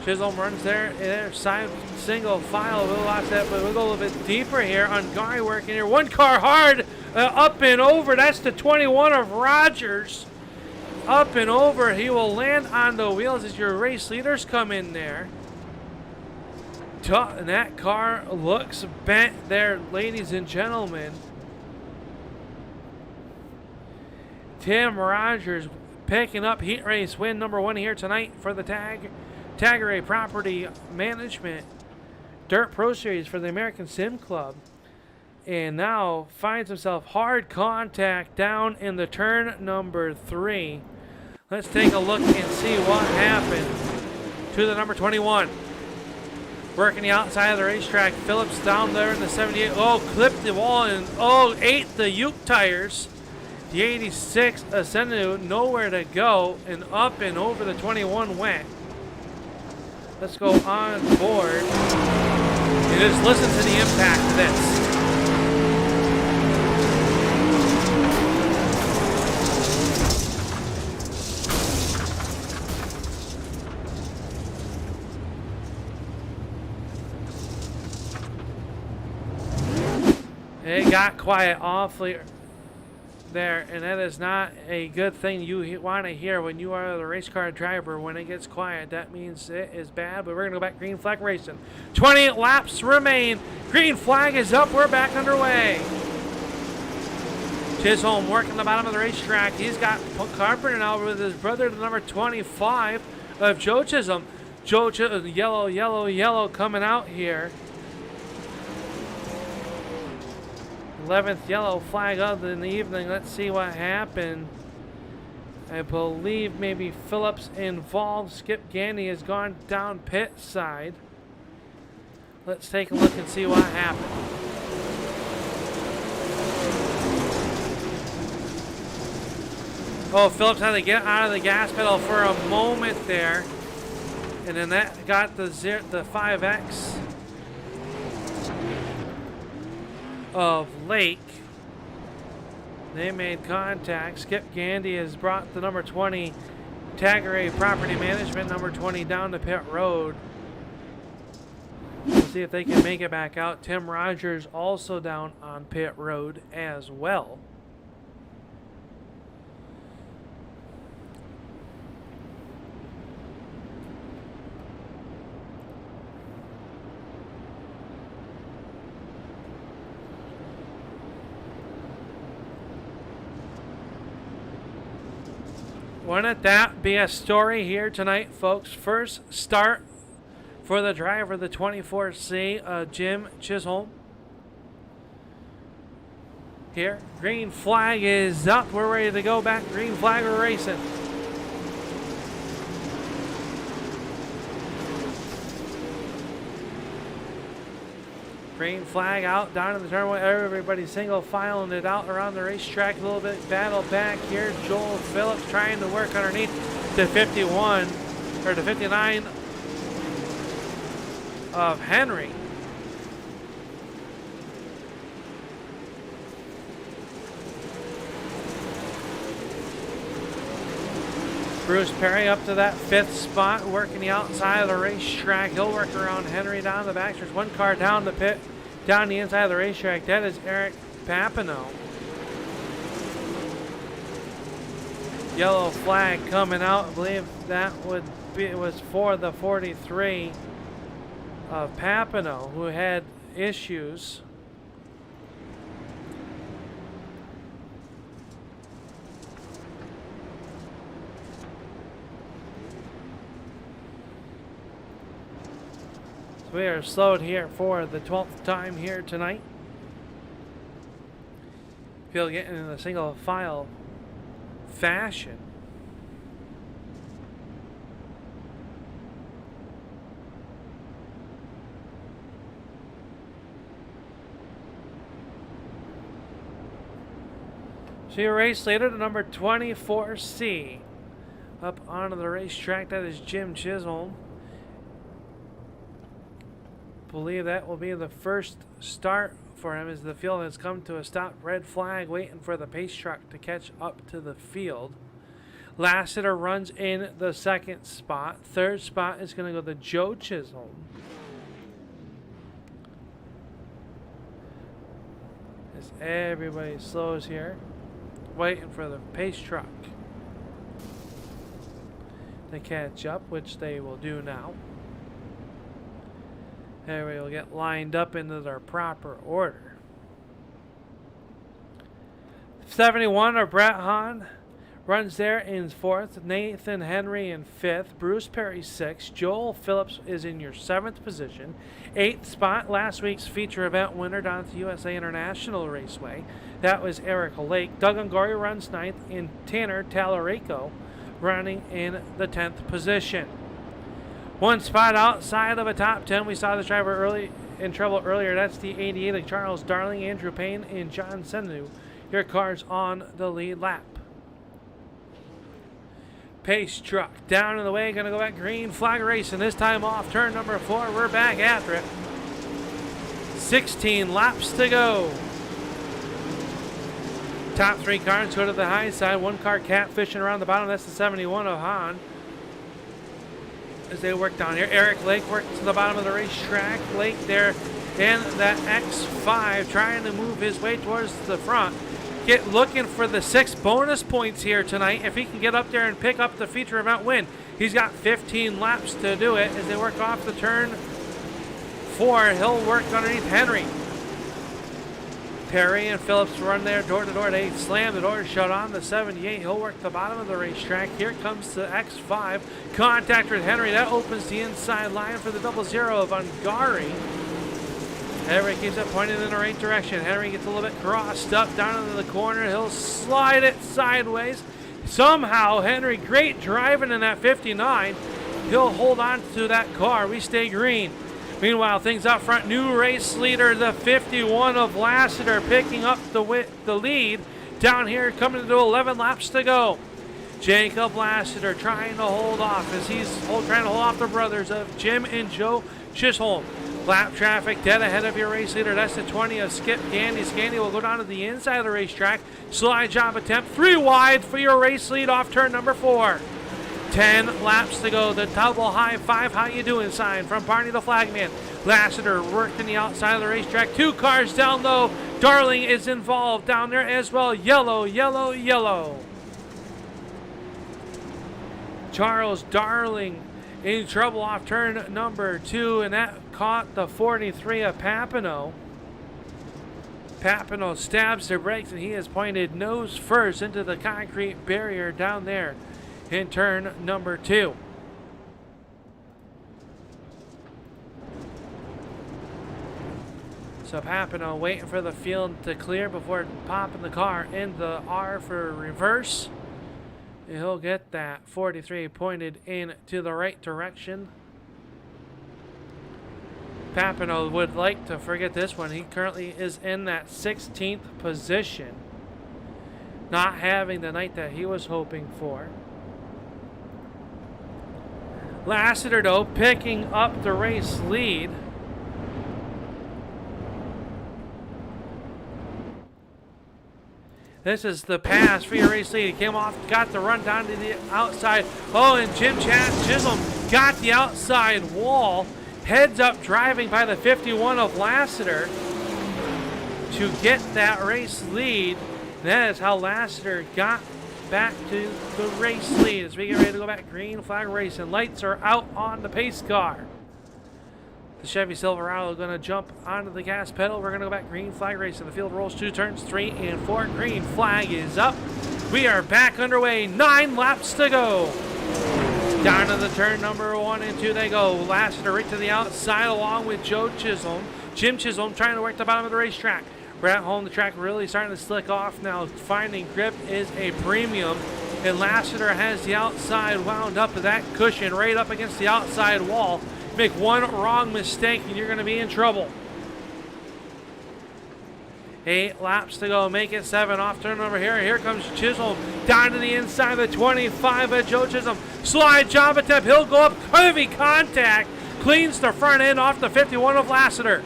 Chisholm runs there side single file. We'll watch that, but we'll go a little bit deeper here. Ungari working here. One car hard, up and over. That's the 21 of Rogers. Up and over. He will land on the wheels as your race leaders come in there. And that car looks bent there, ladies and gentlemen. Tim Rogers picking up heat race win number 1 here tonight for the Tagarè Property Management Dirt Pro Series for the American Sim Club. And now finds himself hard contact down in the turn number 3. Let's take a look and see what happened to the number 21. Working the outside of the racetrack. Phillips down there in the 78. Oh, clipped the wall and ate the Uke tires. The 86 ascended nowhere to go, and up and over the 21 went. Let's go on board and just listen to the impact of this. It got quiet awfully there, and that is not a good thing you want to hear when you are the race car driver. When it gets quiet, that means it is bad, but we're going to go back green flag racing. 28 laps remain. Green flag is up. We're back underway. Chisholm working the bottom of the racetrack. He's got Carpenter now with his brother, the number 25 of Joe Chisholm. Joe Chisholm, yellow, yellow, yellow coming out here. 11th yellow flag up in the evening. Let's see what happened. I believe maybe Phillips involved. Skip Gandy has gone down pit side. Let's take a look and see what happened. Oh, Phillips had to get out of the gas pedal for a moment there. And then that got the 5X of Lake. They made contact. Skip Gandy has brought the number 20 Tagarè Property Management, number 20, down to pit road. We'll see if they can make it back out. Tim Rogers also down on pit road as well. Wouldn't that be a story here tonight, folks? First start for the driver, the 24C, Jim Chisholm. Here, green flag is up. We're ready to go back. Green flag, we're racing. Green flag out, down in the turn. Everybody single filing it out around the racetrack. A little bit battle back here. Joel Phillips trying to work underneath to 51, or to 59 of Henry. Bruce Perry up to that 5th spot, working the outside of the racetrack. He'll work around Henry down the back. There's one car down the pit, down the inside of the racetrack. That is Eric Papineau. Yellow flag coming out. I believe that would be, it was for the 43 of Papineau, who had issues. We are slowed here for the 12th time here tonight. Field getting in a single file fashion. So your race leader, the number 24C, up onto the racetrack. That is Jim Chisholm. Believe that will be the first start for him as the field has come to a stop. Red flag waiting for the pace truck to catch up to the field. Lassiter runs in the 2nd spot. 3rd spot is going to go to Joe Chisholm. As everybody slows here, waiting for the pace truck to catch up, which they will do now. Everybody will get lined up into their proper order. 71 of Brett Hahn runs there in 4th. Nathan Henry in 5th. Bruce Perry 6th. Joel Phillips is in your 7th position. 8th spot, last week's feature event winner down at the USA International Raceway. That was Eric Lake. Doug Ungori runs 9th, and Tanner Tallarico running in the 10th position. One spot outside of a top 10. We saw this driver early in trouble earlier. That's the 88 of Charles Darling, Andrew Payne, and John Senu. Your cars on the lead lap. Pace truck down in the way. Going to go back. Green flag racing. This time off turn number 4. We're back after it. 16 laps to go. Top 3 cars go to the high side. One car catfishing around the bottom. That's the 71 of Hahn. As they work down here, Eric Lake works to the bottom of the racetrack. Lake there in that X5, trying to move his way towards the front. Looking for the 6 bonus points here tonight. If he can get up there and pick up the feature event win, he's got 15 laps to do it. As they work off the turn 4, he'll work underneath Henry. Perry and Phillips run there door to door. They slam the door shut on the 78. He'll work the bottom of the racetrack. Here comes the X5. Contact with Henry. That opens the inside line for the 00 of Ungari. Henry keeps it pointed in the right direction. Henry gets a little bit crossed up down into the corner. He'll slide it sideways. Somehow, Henry, great driving in that 59. He'll hold on to that car. We stay green. Meanwhile, things up front, new race leader, the 51 of Lassiter, picking up the lead. Down here, coming to 11 laps to go. Jacob Lassiter trying to hold off as he's trying to hold off the brothers of Jim and Joe Chisholm. Lap traffic dead ahead of your race leader. That's the 20 of Skip Gandy. Scandy will go down to the inside of the racetrack. Slide job attempt. 3 wide for your race lead off turn number 4. 10 laps to go. The double high five. How you doing sign from Barney the Flagman. Lassiter working the outside of the racetrack. 2 cars down low. Darling is involved down there as well. Yellow, yellow, yellow. Charles Darling in trouble off turn number 2, and that caught the 43 of Papineau. Papineau stabs the brakes, and he is pointed nose first into the concrete barrier down there in turn number 2. So Papineau waiting for the field to clear before popping the car in the R for reverse. And he'll get that 43 pointed in to the right direction. Papineau would like to forget this one. He currently is in that 16th position. Not having the night that he was hoping for. Lassiter, though, picking up the race lead. This is the pass for your race lead. He came off, got the run down to the outside. Oh, and Jim Chisholm got the outside wall. Heads up driving by the 51 of Lassiter to get that race lead. That is how Lassiter got back to the race lead. As we get ready to go back, green flag racing. Lights are out on the pace car. The Chevy Silverado going to jump onto the gas pedal. We're going to go back green flag racing. The field rolls 2 turns, 3 and 4. Green flag is up. We are back underway. 9 laps to go. Down to the turn number 1 and 2 they go. Lassiter right to the outside along with Joe Chisholm. Jim Chisholm trying to work the bottom of the racetrack. We're at home. The track really starting to slick off now. Finding grip is a premium. And Lassiter has the outside wound up to that cushion right up against the outside wall. Make one wrong mistake and you're going to be in trouble. 8 laps to go. Make it 7 off turn over here. Here comes Chisholm down to the inside of the 25 of Joe Chisholm. Slide job attempt. He'll go up. Heavy contact. Cleans the front end off the 51 of Lassiter.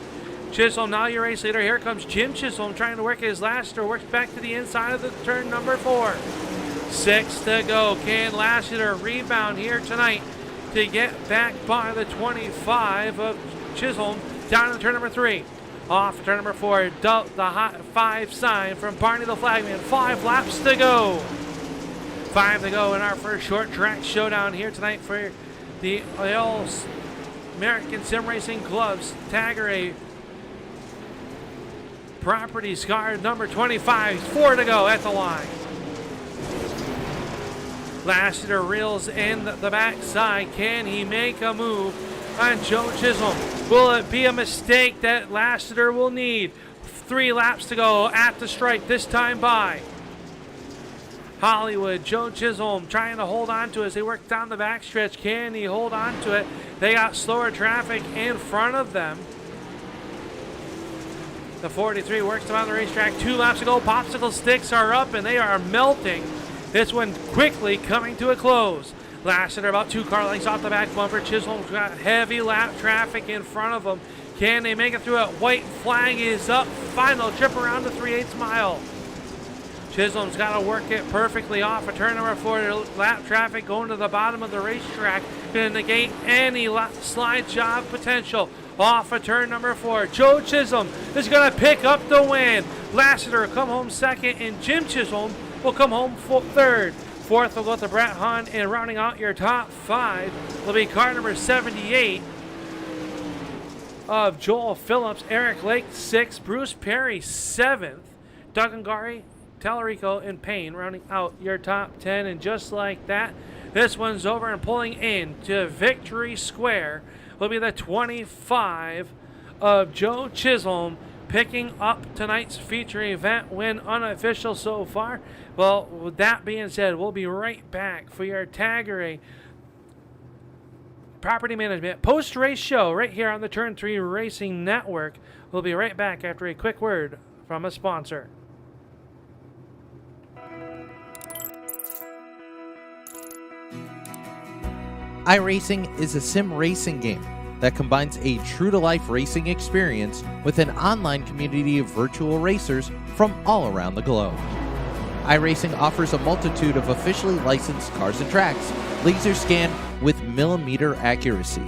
Chisholm now your race leader. Here comes Jim Chisholm trying to work his Lassiter. Works back to the inside of the turn number 4. 6 to go. Can Lassiter rebound here tonight to get back by the 25 of Chisholm down to turn number 3. Off turn number 4, the hot 5 sign from Barney the Flagman. 5 laps to go. 5 to go in our first short track showdown here tonight for the All American Sim Racing Clubs Tagarè Properties car number 25. 4 to go at the line. Lassiter reels in the backside. Can he make a move on Joe Chisholm? Will it be a mistake that Lassiter will need? 3 laps to go at the stripe, this time by Hollywood. Joe Chisholm trying to hold on to it as they work down the backstretch. Can he hold on to it? They got slower traffic in front of them. The 43 works them on the racetrack. 2 laps to go. Popsicle sticks are up and they are melting. This one quickly coming to a close. Lassiter about 2 car lengths off the back bumper. Chisholm's got heavy lap traffic in front of them. Can they make it through it? White flag is up. Final trip around the 3/8 mile. Chisholm's got to work it perfectly off of turn number 4. Lap traffic going to the bottom of the racetrack. Going to negate any slide job potential. Off of turn number 4. Joe Chisholm is going to pick up the win. Lassiter will come home second, and Jim Chisholm will come home third. 4th will go to Brett Hunt, and rounding out your top 5 will be car number 78 of Joel Phillips. Eric Lake 6th, Bruce Perry 7th, Doug Ngari, Tallarico, and Payne rounding out your top 10. And just like that, this one's over, and pulling in to Victory Square will be the 25 of Joe Chisholm, picking up tonight's feature event win, unofficial so far. Well, with that being said, we'll be right back for your Tagarè Property Management post-race show right here on the Turn 3 Racing Network. We'll be right back after a quick word from a sponsor. iRacing is a sim racing game that combines a true-to-life racing experience with an online community of virtual racers from all around the globe. iRacing offers a multitude of officially licensed cars and tracks, laser scanned with millimeter accuracy.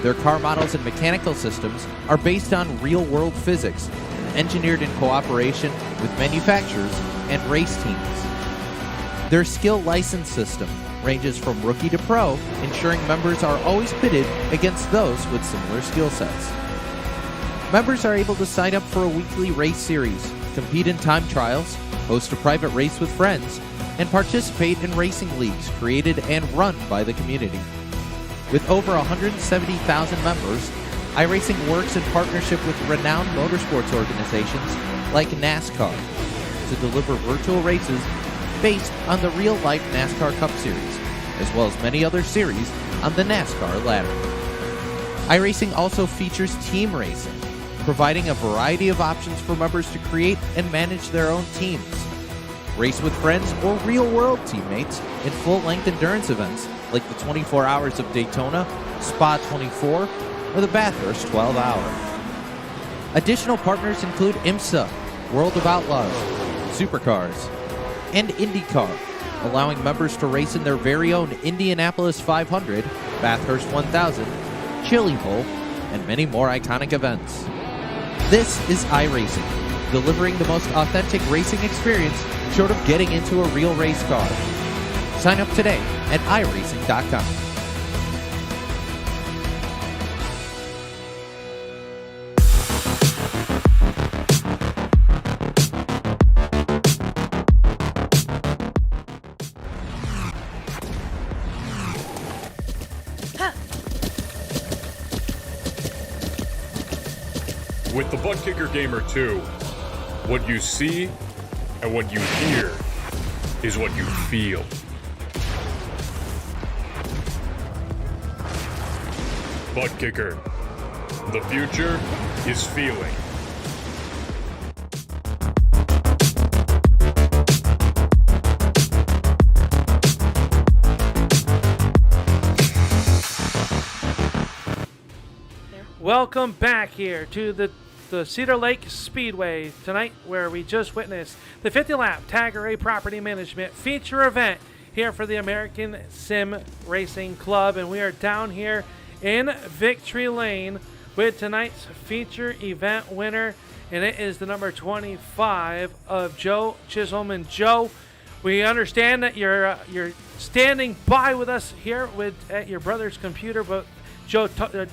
Their car models and mechanical systems are based on real-world physics, engineered in cooperation with manufacturers and race teams. Their skill license system ranges from rookie to pro, ensuring members are always pitted against those with similar skill sets. Members are able to sign up for a weekly race series, compete in time trials, host a private race with friends, and participate in racing leagues created and run by the community. With over 170,000 members, iRacing works in partnership with renowned motorsports organizations like NASCAR to deliver virtual races based on the real-life NASCAR Cup Series, as well as many other series on the NASCAR ladder. iRacing also features team racing, providing a variety of options for members to create and manage their own teams. Race with friends or real-world teammates in full-length endurance events like the 24 Hours of Daytona, Spa 24, or the Bathurst 12 Hour. Additional partners include IMSA, World of Outlaws, Supercars, and IndyCar, allowing members to race in their very own Indianapolis 500, Bathurst 1000, Chili Bowl, and many more iconic events. This is iRacing, delivering the most authentic racing experience short of getting into a real race car. Sign up today at iRacing.com. With the Butt Kicker Gamer 2, what you see and what you hear is what you feel. Butt Kicker. The future is feeling. Welcome back here to the Cedar Lake Speedway tonight, where we just witnessed the 50-lap Tagarè Property Management feature event here for the American Sim Racing Club, and we are down here in Victory Lane with tonight's feature event winner, and it is the number 25 of Joe Chisholm. And Joe, we understand that you're standing by with us here at your brother's computer, but Joe,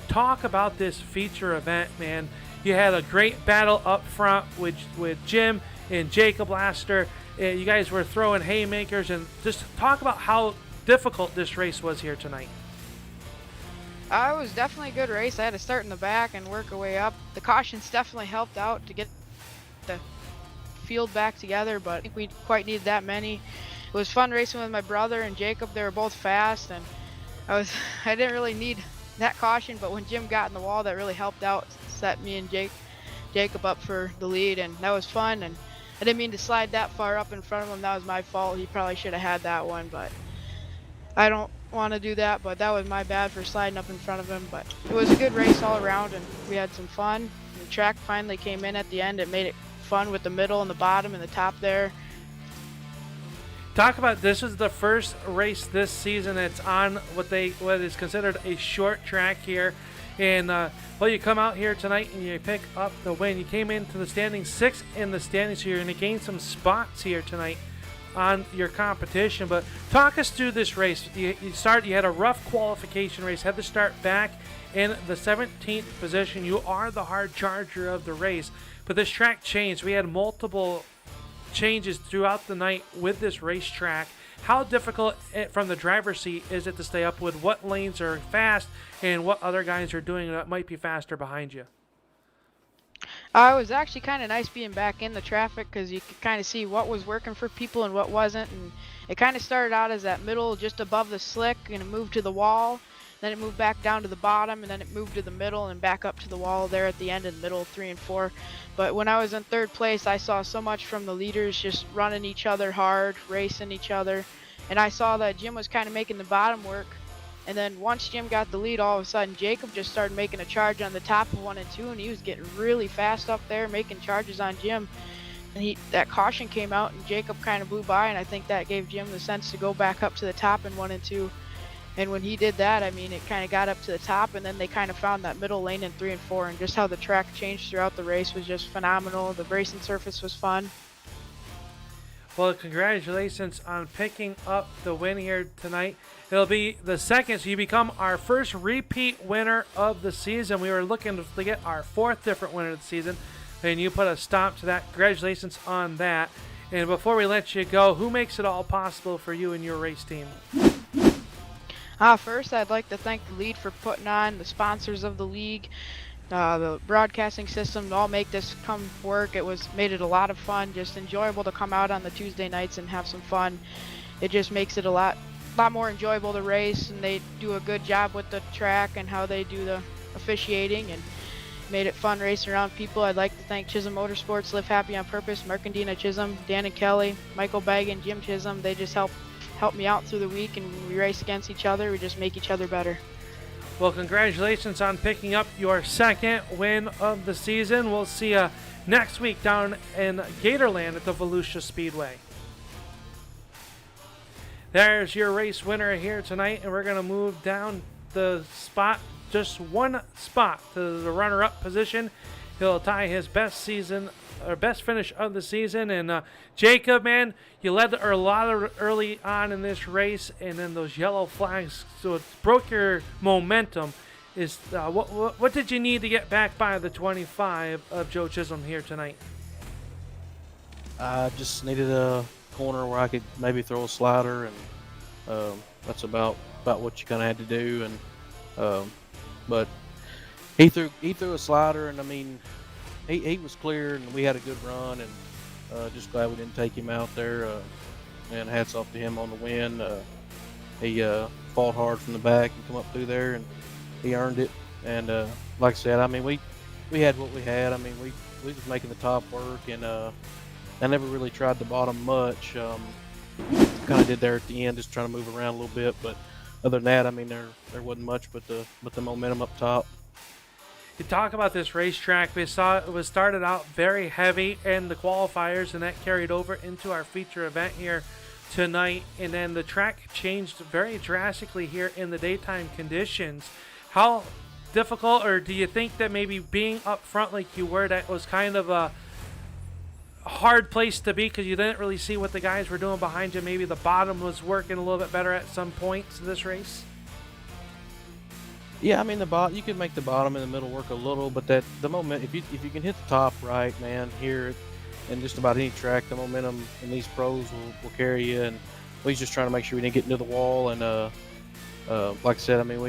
talk about this feature event, man. You had a great battle up front with Jim and Jacob Laster. You guys were throwing haymakers, and just talk about how difficult this race was here tonight. It was definitely a good race. I had to start in the back and work our way up. The cautions definitely helped out to get the field back together, but I think we quite needed that many. It was fun racing with my brother and Jacob. They were both fast, and I didn't really need that caution, but when Jim got in the wall, that really helped out, set me and Jacob up for the lead, and that was fun. And I didn't mean to slide that far up in front of him. That was my fault. He probably should have had that one, but I don't want to do that, but that was my bad for sliding up in front of him. But it was a good race all around, and we had some fun. The track finally came in at the end. It made it fun with the middle and the bottom and the top there. Talk about, this is the first race this season that's on what is considered a short track here, and you come out here tonight and you pick up the win. You came into the standings 6th in the standings, so you're going to gain some spots here tonight on your competition. But talk us through this race. You had a rough qualification race, had to start back in the 17th position. You are the hard charger of the race, but this track changed. We had multiple changes throughout the night with this racetrack. How difficult from the driver's seat is it to stay up with what lanes are fast and what other guys are doing that might be faster behind you? It was actually kind of nice being back in the traffic, because you could kind of see what was working for people and what wasn't. And it kind of started out as that middle just above the slick, and it moved to the wall. Then it moved back down to the bottom, and then it moved to the middle and back up to the wall there at the end in the middle, 3 and 4. But when I was in 3rd place, I saw so much from the leaders just running each other hard, racing each other. And I saw that Jim was kind of making the bottom work, And then once Jim got the lead, all of a sudden Jacob just started making a charge on the top of 1 and 2, and he was getting really fast up there, making charges on Jim. And that caution came out, and Jacob kind of blew by, and I think that gave Jim the sense to go back up to the top in 1 and 2. And when he did that, I mean, it kind of got up to the top, and then they kind of found that middle lane in 3 and 4, and just how the track changed throughout the race was just phenomenal. The racing surface was fun. Well, congratulations on picking up the win here tonight. It'll be the second, so you become our first repeat winner of the season. We were looking to get our 4th different winner of the season, and you put a stop to that. Congratulations on that. And before we let you go, who makes it all possible for you and your race team? First, I'd like to thank the lead for putting on, the sponsors of the league, the broadcasting system to all make this come work. Made it a lot of fun, just enjoyable to come out on the Tuesday nights and have some fun. It just makes it a lot more enjoyable to race, and they do a good job with the track and how they do the officiating, and made it fun racing around people. I'd like to thank Chisholm Motorsports, Live Happy on Purpose, Mark and Dina Chisholm, Dan and Kelly, Michael Bagan, Jim Chisholm. They just help me out through the week, and when we race against each other, we just make each other better. Well, congratulations on picking up your 2nd win of the season. We'll see you next week down in Gatorland at the Volusia Speedway. There's your race winner here tonight, and we're going to move down the spot, just 1 spot to the runner-up position. He'll tie his best finish of the season. And Jacob, man, you led a lot early on in this race, and then those yellow flags, so it broke your momentum. What did you need to get back by the 25 of Joe Chisholm here tonight? I just needed a corner where I could maybe throw a slider, and that's about what you kind of had to do. And but he threw a slider, and I mean, he was clear, and we had a good run, and just glad we didn't take him out there. And hats off to him on the win. He fought hard from the back and come up through there, and he earned it. And like I said, I mean, we had what we had. I mean, we was making the top work, and I never really tried the bottom much. Kind of did there at the end, just trying to move around a little bit. But other than that, I mean, there wasn't much but the momentum up top. You talk about this racetrack. We saw it was started out very heavy in the qualifiers, and that carried over into our feature event here tonight. And then the track changed very drastically here in the daytime conditions. How difficult, or do you think that maybe being up front like you were, that was kind of a hard place to be because you didn't really see what the guys were doing behind you? Maybe the bottom was working a little bit better at some points of this race? Yeah, I mean, you can make the bottom and the middle work a little, but the moment, if you can hit the top right, man, here and just about any track, the momentum in these pros will carry you. And we was just trying to make sure we didn't get into the wall. And like I said, I mean,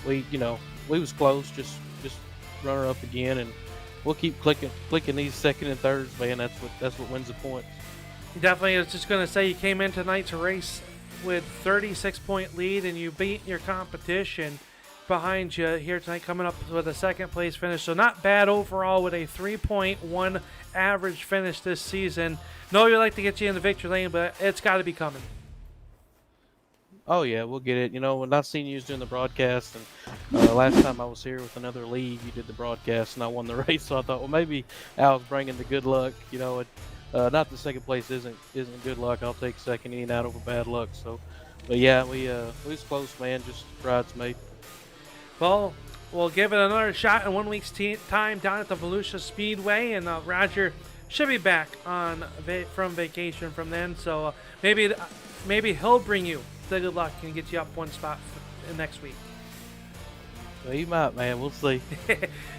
we was close, just runner up again, and we'll keep clicking these second and thirds, man. That's what wins the points. Definitely. I was just going to say, you came in tonight to race with 36-point lead, and you beat your competition behind you here tonight, coming up with a 2nd place finish. So not bad overall with a 3.1 average finish this season. Know you like to get you in the victory lane, but it's got to be coming. Oh yeah, we'll get it. You know, when I seen you was doing the broadcast, and last time I was here with another league, you did the broadcast, and I won the race. So I thought, well, maybe Al's bringing the good luck. You know, not the 2nd place isn't good luck. I'll take 2nd in and out over bad luck. So, but yeah, we was close, man. Just bridesmaid. Well, we'll give it another shot in 1 week's time down at the Volusia Speedway, and Roger should be back from vacation from then. So maybe he'll bring you the good luck and get you up 1 spot next week. Well, you might, man. We'll see.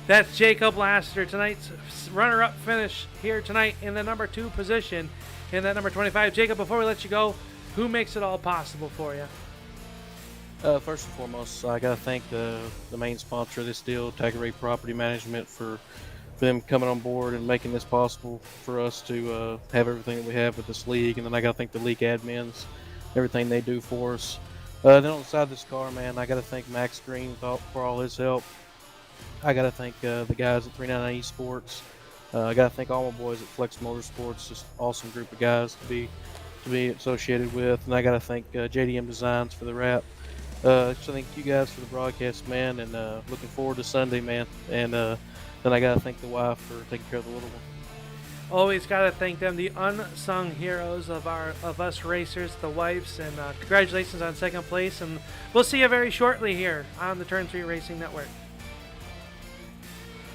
That's Jacob Laster, tonight's runner-up finish here tonight in the number 2 position in that number 25. Jacob, before we let you go, who makes it all possible for you? First and foremost, I got to thank the main sponsor of this deal, Tagarè Property Management, for them coming on board and making this possible for us to have everything that we have with this league. And then I got to thank the league admins, everything they do for us. Then on the side of this car, man, I got to thank Max Green for all his help. I got to thank the guys at 399 Esports. I got to thank all my boys at Flex Motorsports, just awesome group of guys to be associated with. And I got to thank JDM Designs for the wrap. Just thank you guys for the broadcast, man, and looking forward to Sunday, man. And then I gotta thank the wife for taking care of the little one. Always got to thank them, the unsung heroes of us racers, the wives, and congratulations on second place. And we'll see you very shortly here on the Turn 3 Racing Network.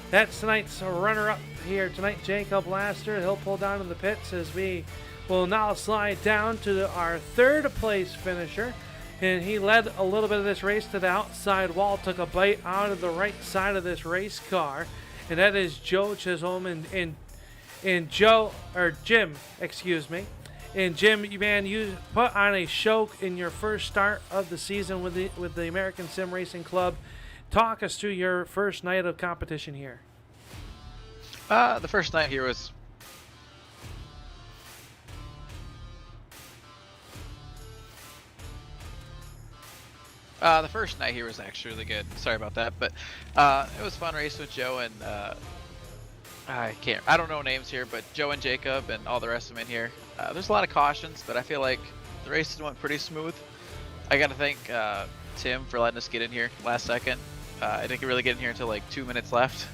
That's tonight's runner-up here tonight, Jacob Laster. He'll pull down in the pits as we will now slide down to our third place finisher. And he led a little bit of this race to the outside wall, took a bite out of the right side of this race car. And that is Joe Chisholm and Jim, excuse me. And Jim, man, you put on a show in your first start of the season with the American Sim Racing Club. Talk us through your first night of competition here. The first night here was actually really good. Sorry about that, but it was fun racing with Joe and I don't know names here, but Joe and Jacob and all the rest of them in here. There's a lot of cautions, but I feel like the races went pretty smooth. I gotta thank Tim for letting us get in here last second. I didn't really get in here until like 2 minutes left.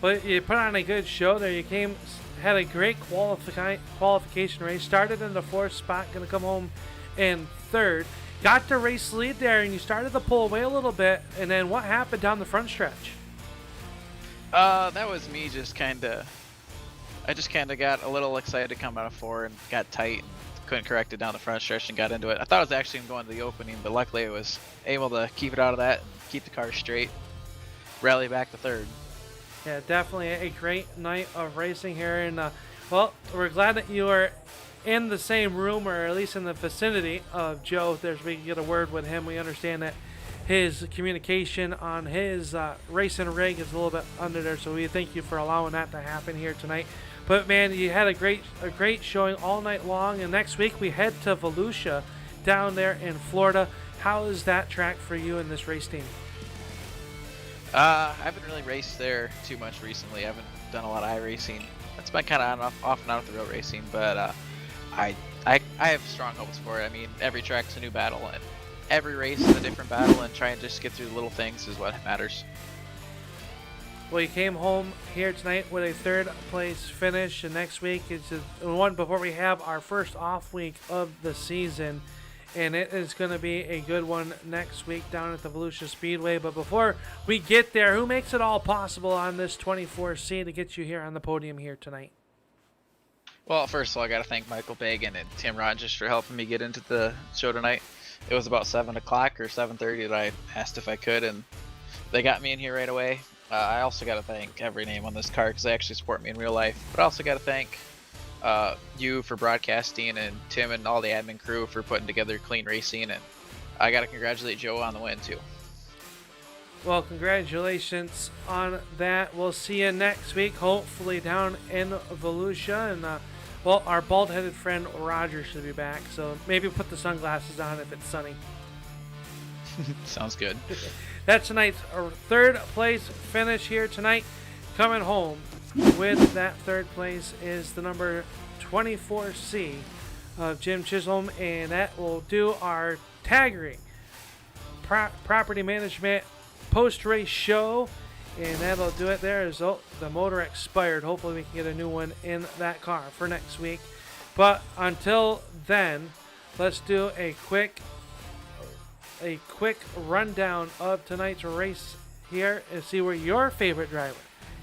Well, you put on a good show there. You had a great qualification race. Started in the fourth spot, going to come home in third. Got the race lead there, and you started to pull away a little bit. And then what happened down the front stretch? That was me I just kind of got a little excited to come out of four and got tight and couldn't correct it down the front stretch and got into it. I thought I was actually going to the opening, but luckily I was able to keep it out of that and keep the car straight, rally back to third. Yeah, definitely a great night of racing here. And, well, we're glad that you are in the same room, or at least in the vicinity of Joe. We can get a word with him. We understand that his communication on his racing rig is a little bit under there, so we thank you for allowing that to happen here tonight. But man, you had a great showing all night long, and next week we head to Volusia down there in Florida. How is that track for you in this race team? I haven't really raced there too much recently. I haven't done a lot of iRacing. It's been kind of off and on with the real racing, but I have strong hopes for it. I mean, every track's a new battle, and every race is a different battle, and trying to just get through the little things is what matters. Well, you came home here tonight with a third place finish, and next week is the one before we have our first off week of the season, and it is going to be a good one next week down at the Volusia Speedway. But before we get there, who makes it all possible on this 24C to get you here on the podium here tonight? Well, first of all, I got to thank Michael Bagan and Tim Rogers for helping me get into the show tonight. It was about 7 o'clock or 7:30 that I asked if I could, and they got me in here right away. I also got to thank every name on this car because they actually support me in real life. But I also got to thank you for broadcasting, and Tim and all the admin crew for putting together Clean Racing, and I got to congratulate Joe on the win too. Well, congratulations on that. We'll see you next week, hopefully down in Volusia. And, well, our bald-headed friend Roger should be back, so maybe put the sunglasses on if it's sunny. Sounds good. That's tonight's third place finish here tonight. Coming home with that third place is the number 24C of Jim Chisholm, and that will do our Tagarè property management post-race show, and that'll do it there. As the motor expired. Hopefully we can get a new one in that car for next week. But until then, let's do a quick rundown of tonight's race here and see where your favorite driver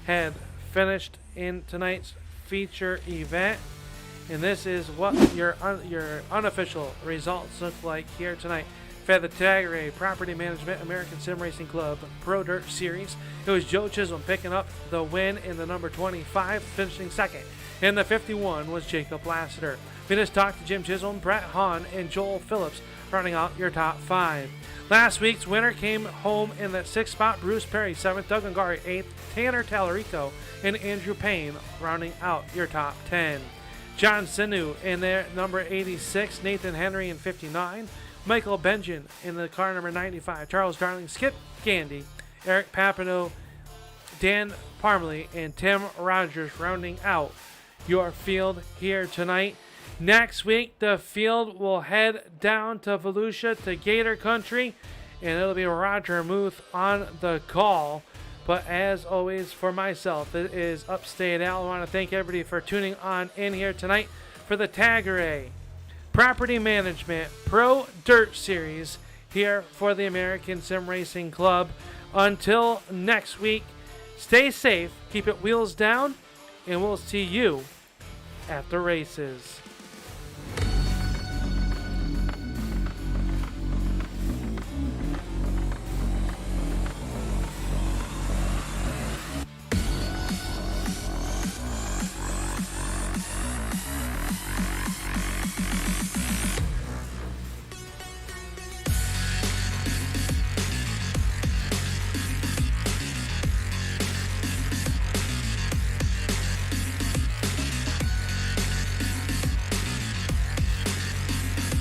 had finished in tonight's feature event. And this is what your unofficial results look like here tonight for the Tagarè Property Management American Sim Racing Club Pro Dirt Series. It was Joe Chisholm picking up the win in the number 25, finishing second. In the 51 was Jacob Lassiter. We just talked to Jim Chisholm, Brett Hahn, and Joel Phillips, running out your top 5. Last week's winner came home in the 6th spot, Bruce Perry, 7th, Doug Ungari, 8th, Tanner Tallarico, and Andrew Payne, rounding out your top 10. John Sinu in there, number 86, Nathan Henry in 59, Michael Benjamin in the car number 95, Charles Darling, Skip Gandy, Eric Papineau, Dan Parmley, and Tim Rogers rounding out your field here tonight. Next week, the field will head down to Volusia to Gator Country, and it'll be Roger Muth on the call. But as always, for myself, it is Upstate Al. I want to thank everybody for tuning on in here tonight for the Tagarè Property Management Pro Dirt Series here for the American Sim Racing Club. Until next week, stay safe, keep it wheels down, and we'll see you at the races.